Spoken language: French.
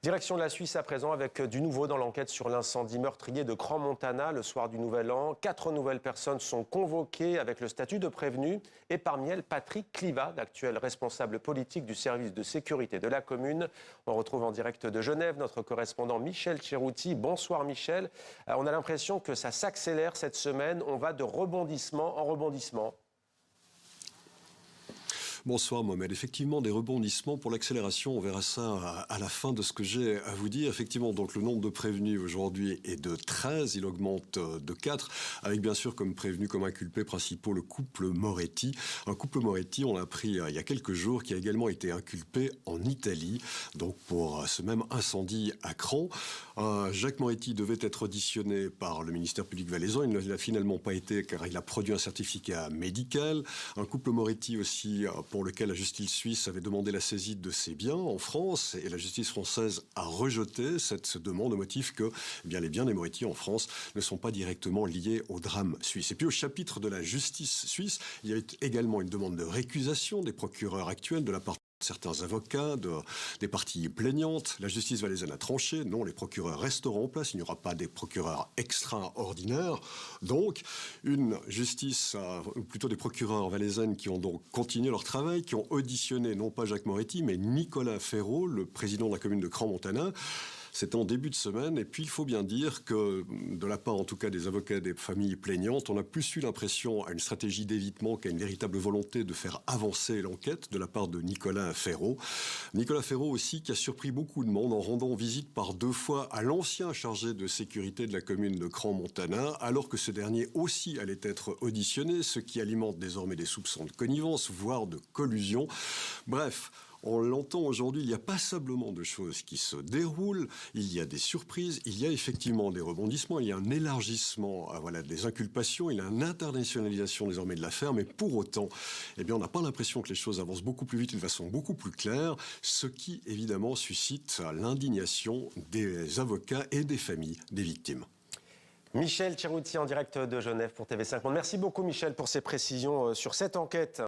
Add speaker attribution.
Speaker 1: Direction de la Suisse à présent avec du nouveau dans l'enquête sur l'incendie meurtrier de Crans-Montana le soir du Nouvel An. 4 nouvelles personnes sont convoquées avec le statut de prévenu et parmi elles Patrick Clivat, l'actuel responsable politique du service de sécurité de la commune. On retrouve en direct de Genève notre correspondant Michel Cerutti. Bonsoir Michel. On a l'impression que ça s'accélère cette semaine. On va de rebondissement en rebondissement.
Speaker 2: Bonsoir Mohamed. Effectivement, des rebondissements pour l'accélération. On verra ça à la fin de ce que j'ai à vous dire. Effectivement, donc le nombre de prévenus aujourd'hui est de 13. Il augmente de 4, avec bien sûr comme prévenus, comme inculpés principaux, le couple Moretti. Un couple Moretti, on l'a appris il y a quelques jours, qui a également été inculpé en Italie, donc pour ce même incendie à Crans. Jacques Moretti devait être auditionné par le ministère public valaisan. Il ne l'a finalement pas été car il a produit un certificat médical. Un couple Moretti aussi pour lequel la justice suisse avait demandé la saisie de ses biens en France et la justice française a rejeté cette demande au motif que les biens des Moretti en France ne sont pas directement liés au drame suisse. Et puis au chapitre de la justice suisse, il y a également une demande de récusation des procureurs actuels de la part de certains avocats, des parties plaignantes. La justice valaisanne a tranché. Non, les procureurs resteront en place. Il n'y aura pas des procureurs extraordinaires. Donc, une justice, ou plutôt des procureurs valaisannes qui ont donc continué leur travail, qui ont auditionné non pas Jacques Moretti, mais Nicolas Ferraud, le président de la commune de Crans-Montana. C'était en début de semaine, et puis il faut bien dire que, de la part en tout cas des avocats des familles plaignantes, on a plus eu l'impression à une stratégie d'évitement qu'à une véritable volonté de faire avancer l'enquête de la part de Nicolas Ferraud. Nicolas Ferraud aussi qui a surpris beaucoup de monde en rendant visite par 2 fois à l'ancien chargé de sécurité de la commune de Crans-Montana, alors que ce dernier aussi allait être auditionné, ce qui alimente désormais des soupçons de connivence, voire de collusion. Bref, on l'entend aujourd'hui, il y a passablement de choses qui se déroulent, il y a des surprises, il y a effectivement des rebondissements, il y a un élargissement des inculpations, il y a une internationalisation désormais de l'affaire, mais pour autant, on n'a pas l'impression que les choses avancent beaucoup plus vite et de façon beaucoup plus claire, ce qui évidemment suscite l'indignation des avocats et des familles des victimes.
Speaker 1: Michel Cerutti en direct de Genève pour TV5 Monde. Merci beaucoup Michel pour ces précisions sur cette enquête.